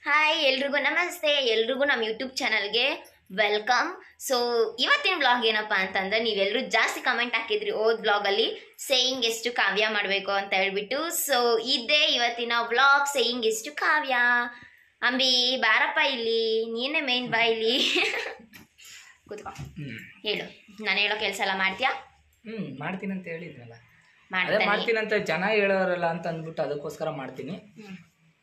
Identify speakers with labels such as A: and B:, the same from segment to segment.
A: Hi ಎಲ್ರಿಗೂ ನಮಸ್ತೆ. ಎಲ್ರಿಗೂ ನಮ್ಮ ಯೂಟ್ಯೂಬ್ ಚಾನಲ್ಗೆ ವೆಲ್ಕಮ್. ಸೊ ಇವತ್ತಿನ ಬ್ಲಾಗ್ ಏನಪ್ಪ ಅಂತಂದ್ರೆ, ನೀವೆಲ್ಲರೂ ಜಾಸ್ತಿ ಕಮೆಂಟ್ ಹಾಕಿದ್ರಿ ಓದ್ ಬ್ಲಾಗಲ್ಲಿ ಸೇಯಿಂಗ್ ಎಷ್ಟು ಕಾವ್ಯ ಮಾಡಬೇಕು ಅಂತ ಹೇಳ್ಬಿಟ್ಟು. ಸೊ ಇದೇ ಇವತ್ತಿನ ಬ್ಲಾಗ್, ಸೇಯಿಂಗ್ ಎಷ್ಟು ಕಾವ್ಯ. ಅಂಬಿ ಬಾರಪ್ಪ ಇಲ್ಲಿ, ನೀನೇ ಮೇನ್ ಬಾ ಇಲ್ಲಿ. ಕೂತ್ಕೋ, ಹೇಳು. ನಾನು ಹೇಳೋ ಕೆಲಸ ಎಲ್ಲ ಮಾಡ್ತೀಯಾ?
B: ಮಾಡ್ತೀನಿ ಅಂತ ಹೇಳಿದ್ನಲ್ಲ,
A: ಮಾಡ್ತೀನಿ
B: ಅಂತ ಜನ ಹೇಳೋರಲ್ಲ ಅಂತ ಅಂದ್ಬಿಟ್ಟು ಅದಕ್ಕೋಸ್ಕರ ಮಾಡ್ತೀನಿ.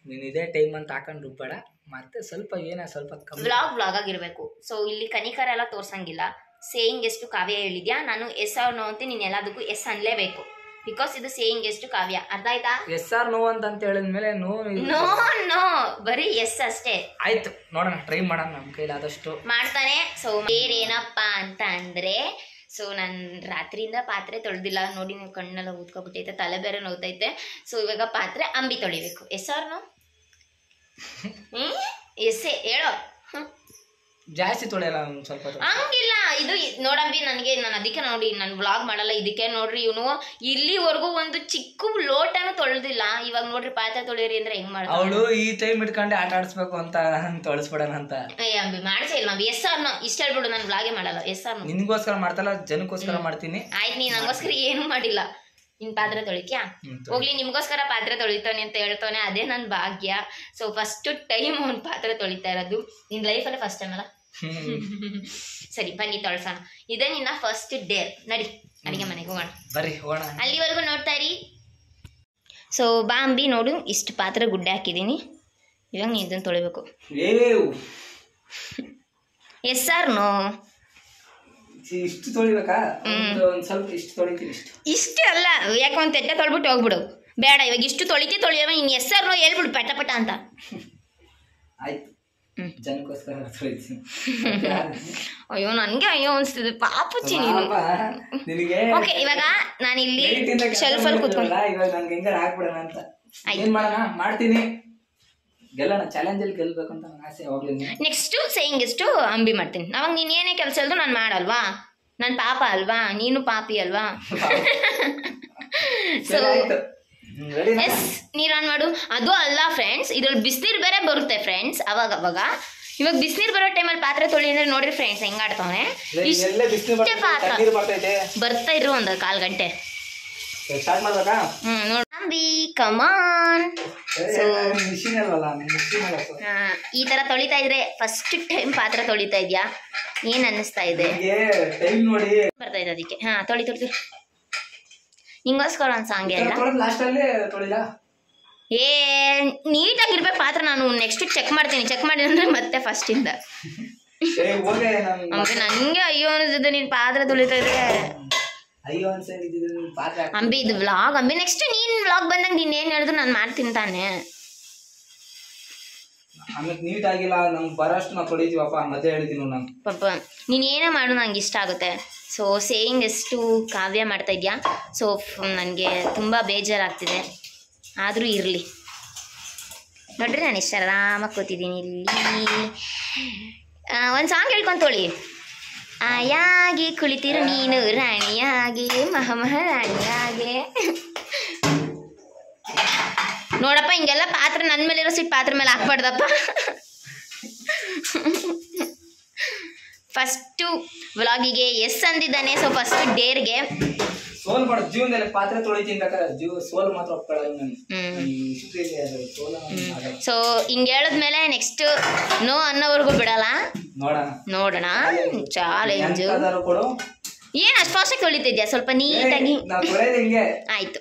B: ನೀನು ಇದೇ ಟೈಮ್ ಅಂತ ಹಾಕೊಂಡು ರುಬ್ಬಬೇಡ, ಮತ್ತೆ ಸ್ವಲ್ಪ ಸ್ವಲ್ಪ
A: ವ್ಲಾಗ್ ಆಗಿರ್ಬೇಕು. ಸೊ ಇಲ್ಲಿ ಕನಿಕರ ಎಲ್ಲ ತೋರ್ಸಂಗಿಲ್ಲ. ಸೇಯಿಂಗ್ ಎಷ್ಟು ಕಾವ್ಯ ಹೇಳಿದ್ಯಾ, ನಾನು ಎಸ್ ಆರ್ ನೋ ಅಂತ ನೀನು ಎಲ್ಲದಕ್ಕೂ ಎಸ್ ಅನ್ಲೇಬೇಕು. ಬಿಕಾಸ್ ಇದು ಸೇಯಿಂಗ್ ಎಷ್ಟು ಕಾವ್ಯ, ಅರ್ಥ ಆಯ್ತಾ?
B: ಎಸ್ ಆರ್ ನೋ ಅಂತ ಹೇಳಿದ್ಮೇಲೆ ನೋ
A: ಬರೀ ಎಸ್ ಅಷ್ಟೇ.
B: ಆಯ್ತು, ನೋಡೋಣ, ಟ್ರೈ ಮಾಡೋಣ, ನಮ್ಮ ಕೈಲಾದಷ್ಟು
A: ಮಾಡ್ತಾನೆ. ಸೊ ಬೇರೇನಪ್ಪ ಅಂತ ಅಂದ್ರೆ, ಸೊ ನಾನು ರಾತ್ರಿಯಿಂದ ಪಾತ್ರೆ ತೊಳೆದಿಲ್ಲ ನೋಡಿ, ನೀವು ಕಣ್ಣೆಲ್ಲ ಊದ್ಕೊಬಿಟ್ಟೈತೆ, ತಲೆ ಬೇರೆ ನೋವ್ತೈತೆ. ಸೊ ಇವಾಗ ಪಾತ್ರೆ ಅಂಬಿ ತೊಳಿಬೇಕು. Yes or no? ಎಸ್ಸೆ ಹೇಳೋ.
B: ಜಾಸ್ತಿ ತೊಳೆಯಲ್ಲ, ಸ್ವಲ್ಪ
A: ಹಂಗಿಲ್ಲ. ಇದು ನೋಡಂಬಿ, ನಾನು ಅದಕ್ಕೆ ನೋಡಿ ನಾನು ವ್ಲಾಗ್ ಮಾಡಲ್ಲ. ಇದಕ್ಕೆ ನೋಡ್ರಿ, ಇವನು ಇಲ್ಲಿವರೆಗೂ ಒಂದು ಚಿಕ್ಕ ಲೋಟನು ತೊಳೆದಿಲ್ಲ. ಇವಾಗ ನೋಡ್ರಿ ಪಾತ್ರೆ ತೊಳಿರಿ ಅಂದ್ರೆ ಹೆಂಗ್ ಮಾಡ್ತಾರೆ.
B: ಅವಳು ಈ ಟೈಮ್ ಇಟ್ಕೊಂಡು ಆಟ ಆಡಿಸ್ಬೇಕು ಅಂತ ತೊಳಸ್ಬಿಡೋಣ ಅಂತ.
A: ಅಂಬಿ ಮಾಡ್ಸೇ ಇಲ್ಲ. ನಾವು ಎಸ್ ಆರ್ ನೋ ಇಷ್ಟ ಹೇಳ್ಬಿಡು, ನಾನು ವ್ಲಾಗೇ ಮಾಡಲ್ಲ. ಎಸ್ ಆರ್ ನೋ
B: ನಿನ್ಗೋಸ್ಕರ ಮಾಡ್ತಲ್ಲ, ಜನಕ್ಕೋಸ್ಕರ ಮಾಡ್ತೀನಿ.
A: ಆಯ್ತು, ನೀನ್ ನಂಗೋಸ್ಕರ ಏನು ಮಾಡಿಲ್ಲ. ನಿನ್ ಪಾತ್ರೆ ತೊಳಿಕ್ಯಾ? ಹೋಗ್ಲಿ, ನಿಮ್ಗೋಸ್ಕರ ಪಾತ್ರೆ ತೊಳಿತಾನೆ ಅಂತ ಹೇಳ್ತಾನೆ, ಅದೇ ನನ್ನ ಭಾಗ್ಯ. ಸೊ ಫಸ್ಟ್ ಟೈಮ್ ಅವ್ನು ಪಾತ್ರೆ ತೊಳಿತಾ ಇರೋದು ನಿನ್ ಲೈಫಲ್ಲಿ, ಫಸ್ಟ್ ಟೈಮ್ ಅಲ್ಲ? ಸರಿ ಬನ್ನಿ ತೊಳ್ಸೋಣ. ಇದೇ ನಿನ್ನ ಫಸ್ಟ್ ಡೇರ್. ನಡಿ ಅಡಿಗೆ ಮನೆಗೆ ಹೋಗೋಣ,
B: ಬರ್ರಿ ಹೋಗೋಣ.
A: ಅಲ್ಲಿವರೆಗೂ ನೋಡ್ತಾ ಇರಿ. ಸೊ ಬಾ ಅಂಬಿ, ನೋಡು ಇಷ್ಟು ಪಾತ್ರೆ ಗುಡ್ಡೆ ಹಾಕಿದ್ದೀನಿ. ಇವಾಗ ನೀನು ಇದನ್ನು ತೊಳಿಬೇಕು. Yes or no?
B: ಇಷ್ಟು ತೊಳಿಬೇಕಾ? ಸ್ವಲ್ಪ ಇಷ್ಟು ತೊಳಿತೀನಿ.
A: ಇಷ್ಟೇ ಅಲ್ಲ, ಯಾಕೆ ಒಂದು ತೆಟ್ಟೆ ತೊಳ್ಬಿಟ್ಟು ಹೋಗ್ಬಿಡು. ಬೇಡ, ಇವಾಗ ಇಷ್ಟು ತೊಳಿಯವ ನೀನು ಎಸ್ ಆರ್ ನೋ ಹೇಳ್ಬಿಡು ಪಟ ಪಟ ಅಂತ.
B: ಆಯ್ತು, ಜನಕ್ಕೋಸ್ಕರ ತೊಳಿತೀನಿ.
A: ಅಯ್ಯೋ ನನಗೆ ಅಯ್ಯೋ ಅನಿಸ್ತಿದೆ, ಪಾಪುಚ್ಚಿ ನೀನು. ಓಕೆ, ಇವಾಗ ನಾನಿಲ್ಲಿ ಶೆಲ್ಫಲ್ಲಿ ಕೂತ್ಕೊಂಡು
B: ಇವಾಗ ನಂಗೆ ಹೆಂಗಾರ ಹಾಕ್ಬಿಡೋಣ ಅಂತ. ಏನ್ ಮಾಡೋಣ, ಮಾಡ್ತೀನಿ. ಗೆಲ್ಲೋಣ, ಚಾಲೆಂಜಲ್ಲಿ ಗೆಲ್ಬೇಕಂತ ನನ್ನ ಆಸೆ ಯಾವಾಗಲೂ.
A: ನೆಕ್ಸ್ಟು ಸೇಯಿಂಗ್ ಎಷ್ಟು ಅಂಬಿ ಮಾಡ್ತೀನಿ. ಅವಾಗ ನೀನು ಏನೇ ಕೆಲಸ ಇಲ್ದು ನಾನು ಮಾಡಲ್ವಾ? ನಾನು ಪಾಪ ಅಲ್ವಾ? ನೀನು ಪಾಪಿ ಅಲ್ವಾ? ಸೊ ಎಸ್, ನೀರು ಆನ್ ಮಾಡು. ಅದು ಅಲ್ಲ ಫ್ರೆಂಡ್ಸ್, ಇದ್ರಲ್ಲಿ ಬಿಸಿನೀರು ಬೇರೆ ಬರುತ್ತೆ ಫ್ರೆಂಡ್ಸ್ ಅವಾಗ. ಇವಾಗ ಬಿಸಿನೀರು ಬರೋ ಟೈಮಲ್ಲಿ ಪಾತ್ರೆ ತೊಳಿ ಅಂದ್ರೆ ನೋಡ್ರಿ ಫ್ರೆಂಡ್ಸ್ ಹೆಂಗಾಡ್ತಾವನೆ. ಇಷ್ಟೇ ಪಾತ್ರ ಬರ್ತಾ ಇರು ಒಂದು 1/4 ಗಂಟೆ. ನೋಡ್ ಅಂಬಿ, ಕಮಾನ್. ಸೊ ಈ ತರ ತೊಳಿತಾ ಇದ್ರೆ, ಫಸ್ಟ್ ಟೈಮ್ ಪಾತ್ರೆ ತೊಳಿತಾ ಇದ್ಯಾ, ಏನ್ ಅನ್ನಿಸ್ತಾ ಇದೆ? ಬರ್ತಾ ಇದೆ ಅದಕ್ಕೆ. ಹಾ ತೊಳಿ. ನಿಂಗೋಸ್ಕರ ಒಂದು ಸಾಂಗ್ ಅಲ್ಲ, ಏ ನೀಟಾಗಿರ್ಬೇಕು ಪಾತ್ರ. ನಾನು ನೆಕ್ಸ್ಟ್ ಚೆಕ್ ಮಾಡ್ತೀನಿ. ಚೆಕ್ ಮಾಡಿ ಅಂದ್ರೆ ಮತ್ತೆ ಫಸ್ಟ್ ಇಂದ ನಂಗೆ ಅಯ್ಯೋ ಅನಿಸಿದೆ ನೀನ್ ಪಾತ್ರೆ ತೊಳಿತಾ ಇದ್ರೆ. ಅಂಬಿ ಇದು ವ್ಲಾಗ್ ಅಂಬಿ. ನೆಕ್ಸ್ಟ್ ನೀನ್ ವ್ಲಾಗ್ ಬಂದಾಗ ನೀನ್ ಏನ್ ಹೇಳಿದ್ರು ನಾನು ಮಾಡ್ತೀನಿ ತಾನೆ.
B: ನೀಟಾಗಿಲ್ಲ, ನಂಗೆ ಬರೋಷ್ಟು ನಾವು ತೊಳಿತೀವಪ್ಪ, ಮತ್ತೆ ಹೇಳಿದ್ದೀನಿ ನಾನು.
A: ಪಾಪ ನೀನ್ ಏನೇ ಮಾಡು ನಂಗೆ ಇಷ್ಟ ಆಗುತ್ತೆ. ಸೊ ಸೇಯಿಂಗ್ ಎಷ್ಟು ಕಾವ್ಯ ಮಾಡ್ತಾ ಇದ್ಯಾ. ಸೊ ನನಗೆ ತುಂಬ ಬೇಜಾರಾಗ್ತಿದೆ, ಆದರೂ ಇರಲಿ. ನೋಡ್ರಿ, ನಾನು ಇಷ್ಟ ಆರಾಮಾಗಿ ಕೂತಿದ್ದೀನಿ ಇಲ್ಲಿ. ಒಂದು ಸಾಂಗ್ ಹೇಳ್ಕೊಂಡು ತೊಳಿ. ಆಯಾಗಿ ಕುಳಿತಿರು ನೀನು ರಾಣಿಯಾಗಿ, ಮಹಾರಾಣಿಯಾಗೆ. ನೋಡಪ್ಪ, ಹಿಂಗೆಲ್ಲ ಪಾತ್ರೆ ನನ್ನ ಮೇಲಿರೋ ಸಿಟ್ಟು ಪಾತ್ರೆ ಮೇಲೆ ಹಾಕ್ಬಾರ್ದಪ್ಪ. ಫಸ್ಟು ವ್ಲಾಗಿಗೆ ಎಸ್ ಅಂದಿದ್ದಾನೆ. ಸೊ ಫಸ್ಟ್ ಡೇರ್ಗೆ
B: ಸೋಲ್ ಮಾಡ ಜೀವನದಲ್ಲಿ ಪಾತ್ರೆ ತೊಳಿತೀನಿ ಬೇಕಾದ್ರೆ ಸೋಲ್ ಮಾತ್ರ ಒಪ್ಕೊಳ್ಳೋದು.
A: ಸೊ ಹಿಂಗೆ ಹೇಳಿದ್ಮೇಲೆ ನೆಕ್ಸ್ಟ್ ನೋ ಅನ್ನೋವರೆಗೂ ಬಿಡಲ್ಲ. ನೋಡೋಣ ಚಾಲೆಂಜು. ಏನ್ ಅಷ್ಟು ಫಾಸ್ಟಾಗಿ ತೊಳಿತಿದ್ಯಾ? ಸ್ವಲ್ಪ ನೀಟಾಗಿ. ಆಯ್ತು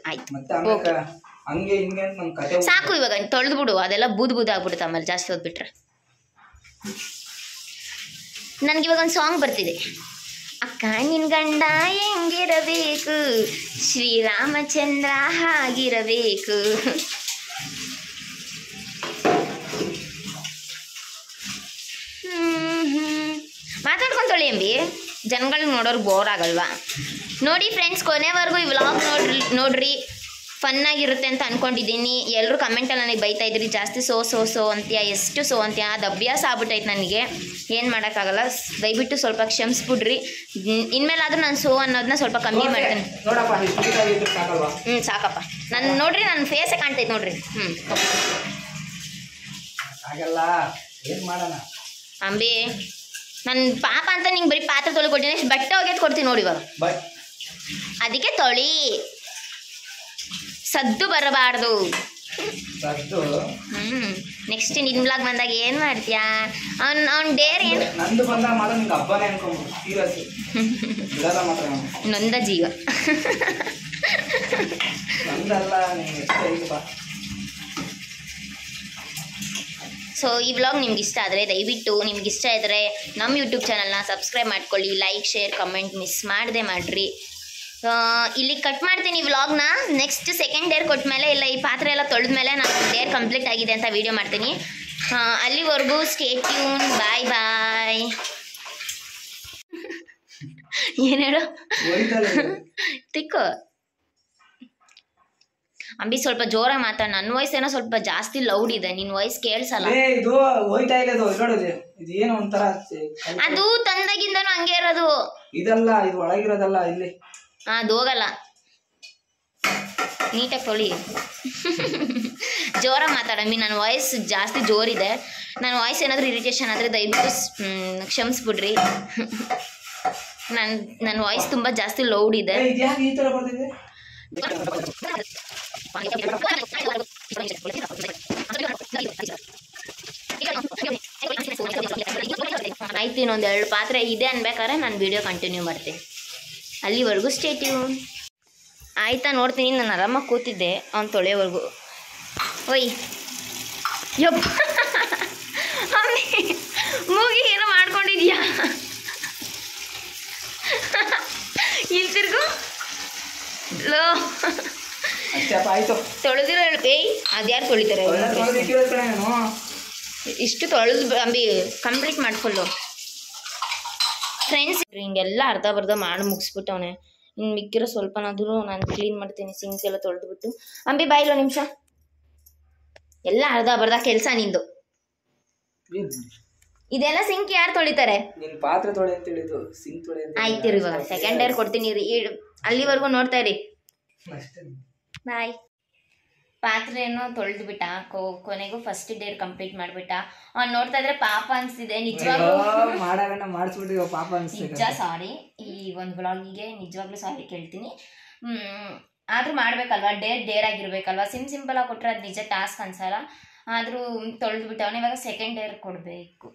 A: ಸಾಕು, ಇವಾಗ ತೊಳೆದು ಬಿಡು. ಅದೆಲ್ಲ ಬೂದ್ ಆಗ್ಬಿಡುತ್ತೆ ಆಮೇಲೆ ಜಾಸ್ತಿ ಓದ್ಬಿಟ್ರೆ. ನನಗಿವಾಗ ಒಂದು ಸಾಂಗ್ ಬರ್ತಿದೆ. ಅಕ್ಕ ನಿನ್ ಗಂಡ ಹೆಂಗಿರಬೇಕು, ಶ್ರೀರಾಮಚಂದ್ರ ಹಾಗಿರಬೇಕು. ಮಾತಾಡ್ಕೊಂಡು ತೊಳಿ ಅಂಬಿ, ಜನಗಳಿಗೆ ನೋಡೋರು ಬೋರ್ ಆಗಲ್ವಾ? ನೋಡಿ ಫ್ರೆಂಡ್ಸ್, ಕೊನೆವರೆಗೂ ಈ ವ್ಲಾಗ್ ನೋಡ್ರಿ. ಫನ್ನಾಗಿರುತ್ತೆ ಅಂತ ಅಂದ್ಕೊಂಡಿದ್ದೀನಿ. ಎಲ್ಲರೂ ಕಮೆಂಟಲ್ಲಿ ನನಗೆ ಬೈತಾ ಇದ್ರಿ ಜಾಸ್ತಿ ಸೋ ಅಂತ್ಯ, ಎಷ್ಟು ಸೋ ಅಂತ್ಯ. ಅದು ಅಭ್ಯಾಸ ಆಗ್ಬಿಟ್ಟೈತೆ ನನಗೆ, ಏನು ಮಾಡೋಕ್ಕಾಗಲ್ಲ. ದಯವಿಟ್ಟು ಸ್ವಲ್ಪ ಕ್ಷಮಿಸ್ಬಿಡ್ರಿ. ಇನ್ಮೇಲಾದ್ರೂ ನಾನು ಸೋ ಅನ್ನೋದನ್ನ ಸ್ವಲ್ಪ ಕಮ್ಮಿ ಮಾಡ್ತೀನಿ. ಸಾಕಪ್ಪ. ನಾನು ನೋಡ್ರಿ, ನನ್ನ ಫೇಸೇ ಕಾಣ್ತೈತೆ ನೋಡ್ರಿ.
B: ಆಗಲ್ಲ, ಏನು ಮಾಡೋಣ?
A: ಅಂಬಿ ನನ್ನ ಪಾಪ ಅಂತ ನಿಂಗೆ ಬರೀ ಪಾತ್ರೆ ತೊಳ್ಕೊಟ್ಟಿನಿ, ಬಟ್ಟೆ ಒಗೆದು ಕೊಡ್ತೀನಿ ನೋಡಿ ಇವಾಗ.
B: ಬಟ್
A: ಅದಕ್ಕೆ ತೊಳಿ, ಸದ್ದು ಬರಬಾರ್ದು.
B: ಸದ್ದು
A: ನೆಕ್ಸ್ಟ್ ನಿನ್ನ ಬ್ಲಾಗ್ ಬಂದಾಗ ಏನು ಮಾಡ್ತೀಯಾ? ಅವ್ನ ಡೇರ್ ಏನು?
B: ನಂದು ಬಂದಾಗ ಮಾತ್ರ ನಿಂಗೆ ಹಬ್ಬನೇ ಅನ್ಕೊಂಬೋದು. ಸೀರಿಯಸ್ ಬಿಡಲ್ಲ ಮಾತ್ರ ನಾನು.
A: ನೊಂದ ಜೀವ.
B: ನಂದಲ್ಲ, ನಿಂಗೆ ಎಷ್ಟು ಐತಪ್ಪ.
A: ಸೊ ಈ ವ್ಲಾಗ್ ನಿಮ್ಗೆ ಇಷ್ಟ ಆದರೆ ದಯವಿಟ್ಟು ನಿಮ್ಗೆ ಇಷ್ಟ ಇದ್ದರೆ ನಮ್ಮ ಯೂಟ್ಯೂಬ್ ಚಾನಲ್ನ ಸಬ್ಸ್ಕ್ರೈಬ್ ಮಾಡ್ಕೊಳ್ಳಿ, ಲೈಕ್ ಶೇರ್ ಕಮೆಂಟ್ ಮಿಸ್ ಮಾಡದೆ ಮಾಡಿರಿ. ಇಲ್ಲಿ ಕಟ್ ಮಾಡ್ತೀನಿ ವ್ಲಾಗ್ನ. ನೆಕ್ಸ್ಟ್ ಸೆಕೆಂಡ್ ಡೇರ್ ಕೊಟ್ಮೇಲೆ ಇಲ್ಲ ಈ ಪಾತ್ರೆ ಎಲ್ಲ ತೊಳೆದ್ಮೇಲೆ ನಾನು ಡೇರ್ ಕಂಪ್ಲೀಟ್ ಆಗಿದೆ ಅಂತ ವೀಡಿಯೋ ಮಾಡ್ತೀನಿ. ಅಲ್ಲಿವರೆಗೂ ಸ್ಟೇ ಟ್ಯೂನ್. ಬಾಯ್ ಬಾಯ್. ಏನು ಹೇಳು? ತಿಕ್ಕು ಅಂಬಿ, ಸ್ವಲ್ಪ ಜೋರಾಗಿ ಮಾತಾಡ. ನನ್ನ ವಾಯ್ಸ್ ಏನೋ ಸ್ವಲ್ಪ ಜಾಸ್ತಿ ಲೌಡ್ ಇದೆ, ನಿನ್ನ ವಾಯ್ಸ್ ಕೇಳಿಸಲ್ಲ.
B: ಇದು ಹೋಯ್ತಾ ಇಲ್ಲ, ಇದು ನೋಡೋದು, ಇದು ಏನೋ ಒಂಥರ
A: ಅದು ತಂದಾಗಿಂದನೂ ಹಂಗೆ ಇರೋದು.
B: ಇದಲ್ಲ, ಇದು ಒಳಗಿರೋದಲ್ಲ. ಇಲ್ಲಿ
A: ಅದು ಹೋಗಲ್ಲ. ನೀಟಾಗಿ ತೊಳಿ. ಜೋರಾಗಿ ಮಾತಾಡಮ್ಮಿ, ನನ್ನ ವಾಯ್ಸ್ ಜಾಸ್ತಿ ಜೋರಿದೆ. ನನ್ನ ವಾಯ್ಸ್ ಏನಾದರೂ ಇರಿಟೇಷನ್ ಆದರೆ ದಯವಿಟ್ಟು ಕ್ಷಮಿಸ್ಬಿಡ್ರಿ. ನನ್ನ ವಾಯ್ಸ್ ತುಂಬ ಜಾಸ್ತಿ ಲೌಡ್ ಇದೆ.
B: ಈ ಥರ ಬರ್ತಿದೆ. ಆಯ್ತು, ಇನ್ನೊಂದು 2 ಪಾತ್ರೆ ಇದೆ ಅನ್ಬೇಕಾದ್ರೆ ನಾನು ವಿಡಿಯೋ ಕಂಟಿನ್ಯೂ ಮಾಡ್ತೀನಿ. ಅಲ್ಲಿವರೆಗೂ ಸ್ಟೇ ಟ್ಯೂನ್. ಆಯ್ತಾ, ನೋಡ್ತೀನಿ. ನಾನು ಆರಾಮಾಗಿ ಕೂತಿದ್ದೆ ಅವ್ನು ತೊಳೆಯೋವರೆಗೂ. ಓಯ್ ಯಪ್ಪ, ಮೂಗಿ ಏನೋ ಮಾಡ್ಕೊಂಡಿದ್ಯಾ? ಇಲ್ಲಿ ತಿರ್ಗು ಲೋ. ಆಯ್ತು,
A: ತೊಳೆದಿರೋ ಏಯ್ ಅದ್ಯಾರು ತೊಳಿತಾರೆ? ಇಷ್ಟು ತೊಳೆದು ಅಂಬಿ ಕಂಪ್ಲೀಟ್ ಮಾಡ್ಕೊಳ್ಳು. ಫ್ರೆಂಡ್ಸ್, ಹಿಂಗೆಲ್ಲ ಅರ್ಧ ಬರ್ಧ ಮಾಡಿ ಮುಗಿಸ್ಬಿಟ್ಟವನೆ. ಇನ್ನು ಮಿಕ್ಕಿರೋ ಸ್ವಲ್ಪನಾದರೂ ನಾನು ಕ್ಲೀನ್ ಮಾಡ್ತೀನಿ. ಸಿಂಕ್ಸ್ ಎಲ್ಲ ತೊಳೆದ್ಬಿಟ್ಟು. ಅಂಬಿ ಬಾಯಿಲೋ ನಿಮಿಷ. ಎಲ್ಲ ಅರ್ಧ ಬರ್ಧ ಕೆಲಸ ನಿಂದು. ಇದೆಲ್ಲ ಸಿಂಕ್ ಯಾರು ತೊಳಿತಾರೆ?
B: ನಿನ್ ಪಾತ್ರೆ ತೊಳೆ ಅಂತ ಹೇಳಿದ್ದು, ಸಿಂಕ್ ತೊಳೆ ಅಂತ.
A: ಆಯ್ತು ರೀ, ಇವಾಗ ಸೆಕೆಂಡ್ ಡೇರ್ ಕೊಡ್ತೀನಿ. ಅಲ್ಲಿವರೆಗೂ ನೋಡ್ತಾ ಇರಿ. ಬಾಯ್. ಪಾತ್ರೆನೂ ತೊಳೆದು ಬಿಟ್ಟ. ಕೊನೆಗೂ ಫಸ್ಟ್ ಡೇರ್ ಕಂಪ್ಲೀಟ್ ಮಾಡ್ಬಿಟ್ಟ. ಅವ್ನು ನೋಡ್ತಾ ಇದ್ರೆ ಪಾಪ ಅನ್ಸ್ತಿದೆ ನಿಜವಾಗ್ಲೂ.
B: ಮಾಡಿಸ್ಬಿಟ್ಟಿವ ಪಾಪ ಅನ್ಸ್ತಿದೆ.
A: ನಿಜ ಸಾರಿ, ಈ ಒಂದು ಬ್ಲಾಗಿಗೆ ನಿಜವಾಗ್ಲೂ ಸಾರಿ ಕೇಳ್ತೀನಿ. ಆದ್ರೂ ಮಾಡ್ಬೇಕಲ್ವಾ, ಡೇರ್ ಆಗಿರ್ಬೇಕಲ್ವಾ. ಸಿಂಪಲ್ ಆಗಿ ಕೊಟ್ರೆ ಅದು ನಿಜ ಟಾಸ್ಕ್ ಅನ್ಸಲ್ಲ. ಆದ್ರೂ ತೊಳೆದು ಬಿಟ್ಟವನೇ. ಇವಾಗ ಸೆಕೆಂಡ್ ಡೇರ್ ಕೊಡಬೇಕು.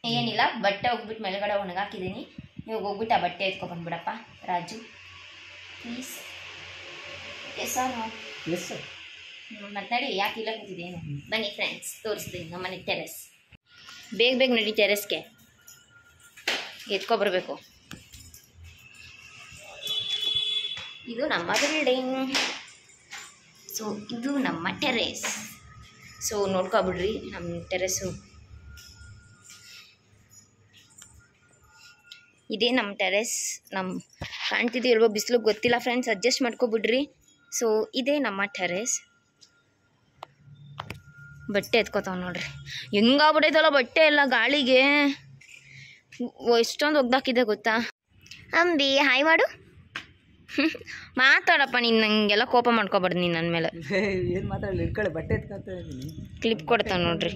A: ಏನಿಲ್ಲ, ಬಟ್ಟೆ ಹೋಗ್ಬಿಟ್ಟು ಮೇಲ್ಗಡೆ ಒಣಗಾಕಿದ್ದೀನಿ. ಇವಾಗ ಹೋಗ್ಬಿಟ್ಟು ಆ ಬಟ್ಟೆ ಎತ್ಕೊ ಬಂದ್ಬಿಡಪ್ಪ ರಾಜು ಪ್ಲೀಸ್. ಸರ್ ಮತ್ತೆ ನಡಿ, ಯಾಕೆ ಇಲ್ಲ ಕೂತಿದ್ದೇನು? ಬನ್ನಿ ಫ್ರೆಂಡ್ಸ್, ತೋರಿಸ್ತೀನಿ ನಮ್ಮನೆ ಟೆರೆಸ್. ಬೇಗ ನಡಿ ಟೆರೆಸ್ಗೆ, ಎತ್ಕೊಬರ್ಬೇಕು. ಇದು ನಮ್ಮ ಬಿಲ್ಡಿಂಗ್. ಸೊ ಇದು ನಮ್ಮ ಟೆರೆಸ್. ಸೊ ನೋಡ್ಕೊಬಿಡ್ರಿ ನಮ್ಮ ಟೆರೆಸ್ಸು. ಇದೇ ನಮ್ಮ ಟೆರೆಸ್. ಕಾಣ್ತಿದ್ದೀಲ್ವ? ಬಿಸಿಲು ಗೊತ್ತಿಲ್ಲ ಫ್ರೆಂಡ್ಸ್, ಅಡ್ಜಸ್ಟ್ ಮಾಡ್ಕೊಬಿಡ್ರಿ. ಸೊ ಇದೇ ನಮ್ಮ ಟೆರೆಸ್. ಬಟ್ಟೆ ಎತ್ಕೋತಾವ ನೋಡ್ರಿ, ಹೆಂಗಾಗ್ಬಿಟ್ಟೈತಲ್ಲ ಬಟ್ಟೆ ಎಲ್ಲ ಗಾಳಿಗೆ. ಎಷ್ಟೊಂದು ಒಗ್ದಾಕಿದೆ ಗೊತ್ತಾ? ಅಂಬಿ ಹಾಯ್ ಮಾಡು. ಮಾತಾಡಪ್ಪ, ನೀನು ನಂಗೆಲ್ಲ ಕೋಪ ಮಾಡ್ಕೊಬಾರ್ದು ನೀನು ನನ್ನ ಮೇಲೆ.
B: ಏನು ಮಾತಾಡಲಿ, ಇಟ್ಕೊಳ್ಳಿ, ಬಟ್ಟೆ ಎತ್ಕೊತಾ ಇದ್ದೀನಿ.
A: ಕ್ಲಿಪ್ ಕೊಡ್ತಾವೆ ನೋಡ್ರಿ.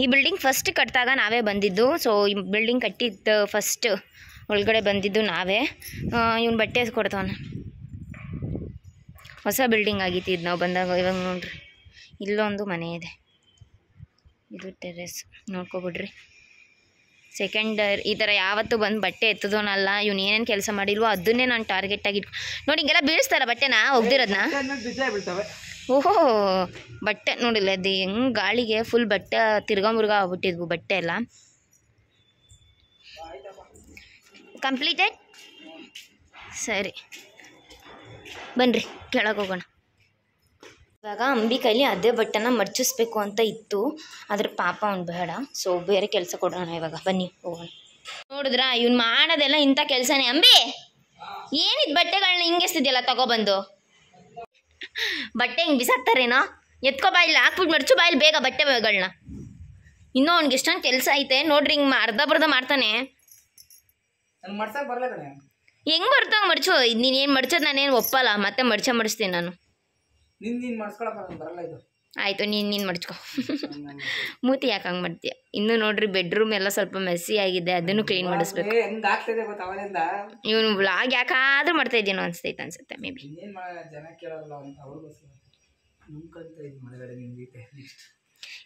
A: ಈ ಬಿಲ್ಡಿಂಗ್ ಫಸ್ಟ್ ಕಟ್ಟಿದಾಗ ನಾವೇ ಬಂದಿದ್ದು. ಸೊ ಈ ಬಿಲ್ಡಿಂಗ್ ಕಟ್ಟಿದ್ದು ಫಸ್ಟ್ ಒಳಗಡೆ ಬಂದಿದ್ದು ನಾವೇ. ಇವ್ನು ಬಟ್ಟೆ ಎತ್ಕೊಡ್ತಾವನ. ಹೊಸ ಬಿಲ್ಡಿಂಗ್ ಆಗಿತ್ತು ಇದು ನಾವು ಬಂದಾಗ. ಇವಾಗ ನೋಡ್ರಿ, ಇಲ್ಲೊಂದು ಮನೆ ಇದೆ. ಇದು ಟೆರೆಸ್ ನೋಡ್ಕೊಬಿಡ್ರಿ. ಸೆಕೆಂಡ್ ಈ ಥರ ಯಾವತ್ತೂ ಬಂದು ಬಟ್ಟೆ ಎತ್ತದೋನಲ್ಲ. ಇವ್ನು ಏನೇನು ಕೆಲಸ ಮಾಡಿಲ್ವೋ ಅದನ್ನೇ ನಾನು ಟಾರ್ಗೆಟಾಗಿ ನೋಡಿ. ಹಿಂಗೆಲ್ಲ ಬೀಳಿಸ್ತಾರ ಬಟ್ಟೆನ ಒಗ್ದಿರೋದನ್ನ. ಓಹೋ, ಬಟ್ಟೆ ನೋಡಿಲ್ಲ ಅದು ಹೆಂಗೆ ಗಾಳಿಗೆ ಫುಲ್ ಬಟ್ಟೆ ತಿರ್ಗಾ ಆಗ್ಬಿಟ್ಟಿದ್ವು ಬಟ್ಟೆ ಎಲ್ಲ. ಕಂಪ್ಲೀಟೆಡ್. ಸರಿ ಬನ್ನಿರಿ ಕೆಳಗೆ ಹೋಗೋಣ. ಇವಾಗ ಅಂಬಿ ಕೈಲಿ ಅದೇ ಬಟ್ಟೆನ ಮಡ್ಚಿಸ್ಬೇಕು ಅಂತ ಇತ್ತು, ಆದರೆ ಪಾಪ ಅವ್ನು ಬೇಡ. ಸೊ ಬೇರೆ ಕೆಲಸ ಕೊಡೋಣ ಇವಾಗ. ಬನ್ನಿ ಹೋಗೋಣ. ನೋಡಿದ್ರಾ, ಇವ್ನು ಮಾಡೋದೆಲ್ಲ ಇಂಥ ಕೆಲಸನೇ. ಅಂಬಿ ಏನಿದು ಬಟ್ಟೆಗಳನ್ನ ಹಿಂಗೆ ಎಸ್ತಿದ್ಯಲ್ಲ ತಗೊಬಂದು. ಬಟ್ಟೆ ಹಿಂಗೆ ಬಿಸಾಕ್ತಾರೇನೋ? ಎತ್ಕೊ ಬಾಯಿಲ್ಲ, ಹಾಕ್ಬಿಟ್ಟು ಮಡ್ಚು ಬಾಯಿಲ್ ಬೇಗ ಬಟ್ಟೆಗಳನ್ನ. ಇನ್ನೂ ಅವ್ನಿಗೆ ಎಷ್ಟೊಂದು ಕೆಲಸ ಐತೆ ನೋಡ್ರಿ. ಹಿಂಗೆ ಅರ್ಧ ಬರ್ಧ ಮಾಡ್ತಾನೆ. ಹೆಂಗೆ ಬರ್ತಾವ ಮಡ್ಚು? ನೀನೇನು ಮಡ್ಚೋದು ನಾನೇನು ಒಪ್ಪಲ್ಲ. ಮತ್ತೆ ಮಡಿಸ್ತೀನಿ ನಾನು.
B: ಆಯಿತು, ನೀನು ಮಡ್ಚ್ಕೊ. ಮೂತಿ ಯಾಕೆ ಹಂಗೆ ಮಾಡ್ತೀಯ? ಇನ್ನೂ ನೋಡ್ರಿ ಬೆಡ್ರೂಮ್ ಎಲ್ಲ ಸ್ವಲ್ಪ ಮೆಸ್ಸಿ ಆಗಿದೆ, ಅದನ್ನು ಕ್ಲೀನ್ ಮಾಡಿಸ್ಬೇಕು. ಇವನು ವ್ಲಾಗ್ ಯಾಕಾದ್ರೂ ಮಾಡ್ತಾ ಇದ್ದೀನೋ ಅನ್ಸುತ್ತೆ ಮೇ ಬಿ.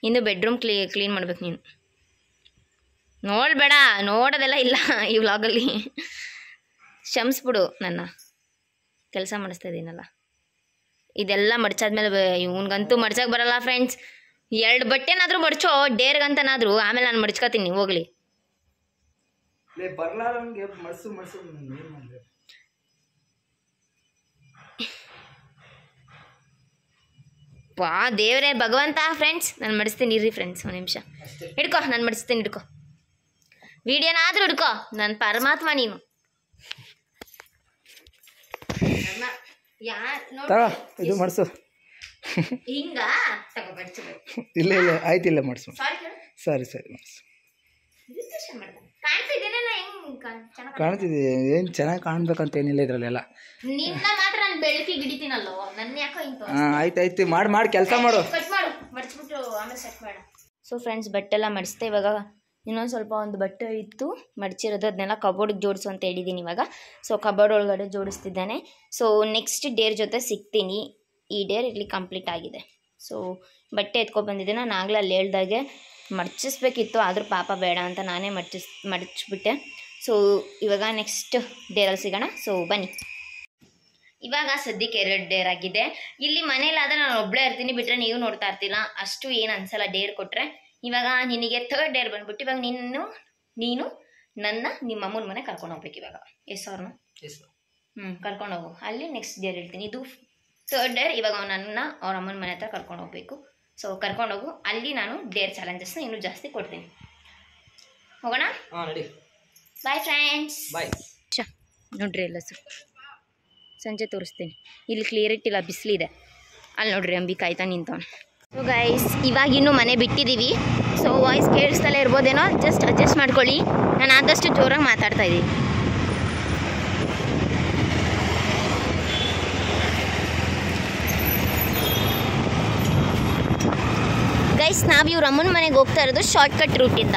B: ಇನ್ನು ಬೆಡ್ರೂಮ್ ಕ್ಲೀನ್ ಮಾಡ್ಬೇಕು ನೀನು. ನೋಡ್ಬೇಡ, ನೋಡೋದೆಲ್ಲ ಇಲ್ಲ ಈ ವ್ಲಾಗಲ್ಲಿ. ಕ್ಷಮಿಸ್ಬಿಡು, ನನ್ನ ಕೆಲಸ ಮಾಡಿಸ್ತಾ ಇದ್ದೀನಲ್ಲ. ಇದೆಲ್ಲ ಮಡ್ಚಾದ್ಮೇಲೆ ಇವನಿಗಂತೂ ಮಡ್ಚಕ್ಕೆ ಬರಲ್ಲ ಫ್ರೆಂಡ್ಸ್. 2 ಬಟ್ಟೆನಾದರೂ ಮಡ್ಚೋ ಡೇರ್ಗಂತನಾದರೂ, ಆಮೇಲೆ ನಾನು ಮಡ್ಚ್ಕೊತೀನಿ ಹೋಗ್ಲಿ. ವಾ ದೇವರೇ ಭಗವಂತ. ಫ್ರೆಂಡ್ಸ್ ನಾನು ಮಡಿಸ್ತೀನಿ ಇರ್ರಿ ಫ್ರೆಂಡ್ಸ್, ಒಂದು ನಿಮಿಷ ಹಿಡ್ಕೊ, ನಾನು ಮಡಿಸ್ತೀನಿ ಹಿಡ್ಕೊ. ವಿಡಿಯೋನಾದರೂ ಹಿಡ್ಕೊ, ನನ್ನ ಪರಮಾತ್ಮ ನೀನು.
C: ಇದು ಮಾಡಿಸು.
B: ಹಿಂಗ
C: ಇಲ್ಲ ಇಲ್ಲ ಆಯ್ತಿಲ್ಲ ಮಾಡಿಸು. ಸರಿ ಮಾಡಿಸು. ಕಾಣ್ತಿದೆ, ಏನು ಚೆನ್ನಾಗಿ ಕಾಣ್ಬೇಕಂತ ಏನಿಲ್ಲ ಇದರಲ್ಲೆಲ್ಲ. ಹಾಂ ಆಯ್ತು ಮಾಡಿ ಕೆಲಸ ಮಾಡು.
B: ಸೊ ಫ್ರೆಂಡ್ಸ್ ಬಟ್ಟೆ ಎಲ್ಲ ಮಡಿಸ್ದೆ. ಇವಾಗ ಇನ್ನೊಂದು ಸ್ವಲ್ಪ ಒಂದು ಬಟ್ಟೆ ಇತ್ತು ಮಡಚಿರೋದು, ಅದನ್ನೆಲ್ಲ ಕಬೋರ್ಡ್ಗೆ ಜೋಡಿಸು ಅಂತ ಹೇಳಿದ್ದೀನಿ ಇವಾಗ. ಸೊ ಕಬೋರ್ಡ್ ಒಳಗಡೆ ಜೋಡಿಸ್ತಿದ್ದಾನೆ. ಸೊ ನೆಕ್ಸ್ಟ್ ಡೇರ್ ಜೊತೆ ಸಿಗ್ತೀನಿ. ಈ ಡೇರ್ ಇಲ್ಲಿ ಕಂಪ್ಲೀಟ್ ಆಗಿದೆ. ಸೊ ಬಟ್ಟೆ ಎತ್ಕೊಬಂದಿದ್ದೆ. ನಾನು ಆಗಲೇ ಅಲ್ಲಿ ಹೇಳ್ದಾಗೆ ಮಡಚಿಸ್ಬೇಕಿತ್ತು, ಆದರೂ ಪಾಪ ಬೇಡ ಅಂತ ನಾನೇ ಮಡಚಿಬಿಟ್ಟೆ. ಸೊ ಇವಾಗ ನೆಕ್ಸ್ಟ್ ಡೇರಲ್ಲಿ ಸಿಗೋಣ. ಸೊ ಬನ್ನಿ. ಇವಾಗ ಸದ್ಯಕ್ಕೆ 2 ಡೇರ್ ಆಗಿದೆ. ಇಲ್ಲಿ ಮನೇಲಾದರೆ ನಾನು ಒಬ್ಬಳೇ ಇರ್ತೀನಿ, ಬಿಟ್ಟರೆ ನೀವು ನೋಡ್ತಾ ಇರ್ತಿಲ್ಲ, ಅಷ್ಟು ಏನು ಅನ್ಸಲ್ಲ ಡೇರ್ ಕೊಟ್ಟರೆ. ಇವಾಗ ನಿನಗೆ 3rd ಡೇರ್ ಬಂದ್ಬಿಟ್ಟು ಇವಾಗ ನೀನು ನಿಮ್ಮ ಅಮ್ಮನ ಮನೆ ಕರ್ಕೊಂಡು ಹೋಗ್ಬೇಕು ಇವಾಗ. ಎಸ್ ಅವ್ರನ್ನ ಕರ್ಕೊಂಡು ಹೋಗು. ಅಲ್ಲಿ ನೆಕ್ಸ್ಟ್ ಡೇರ್ ಹೇಳ್ತೀನಿ. ಇದು 3rd ಡೇರ್. ಇವಾಗ ನನ್ನ ಅವ್ರ ಅಮ್ಮನ ಮನೆ ಹತ್ರ ಕರ್ಕೊಂಡು ಹೋಗ್ಬೇಕು. ಸೊ ಕರ್ಕೊಂಡು ಹೋಗು. ಅಲ್ಲಿ ನಾನು ಡೇರ್ ಚಾಲೆಂಜಸ್ನ ಇನ್ನೂ ಜಾಸ್ತಿ ಕೊಡ್ತೀನಿ. ಹೋಗೋಣ? Bye friends. ಬಾಯ್. ನೋಡ್ರಿ ಎಲ್ಲ ಸಂಜೆ ತೋರಿಸ್ತೀನಿ. ಇಲ್ಲಿ ಕ್ಲಿಯರಿಟಿ ಇಲ್ಲ, ಬಿಸಿಲಿದೆ. ಅಲ್ಲಿ ನೋಡ್ರಿ ಅಂಬಿ ಕಾಯ್ತಾ ನಿಂತವನು. ಸೊ ಗೈಸ್ ಇವಾಗ ಇನ್ನೂ ಮನೆ ಬಿಟ್ಟಿದ್ದೀವಿ. ಸೊ ವಾಯ್ಸ್ ಕೇಳಿಸ್ತಲೇ ಇರ್ಬೋದೇನೋ, ಜಸ್ಟ್ ಅಡ್ಜಸ್ಟ್ ಮಾಡ್ಕೊಳ್ಳಿ. ನಾನು ಆದಷ್ಟು ಜೋರಾಗಿ ಮಾತಾಡ್ತಾ ಇದ್ದೀನಿ. ಗೈಸ್ ನಾವು ಇವ್ರ ಅಮ್ಮನ ಮನೆಗೆ ಹೋಗ್ತಾ ಇರೋದು ಶಾರ್ಟ್ಕಟ್ ರೂಟಿಂದ.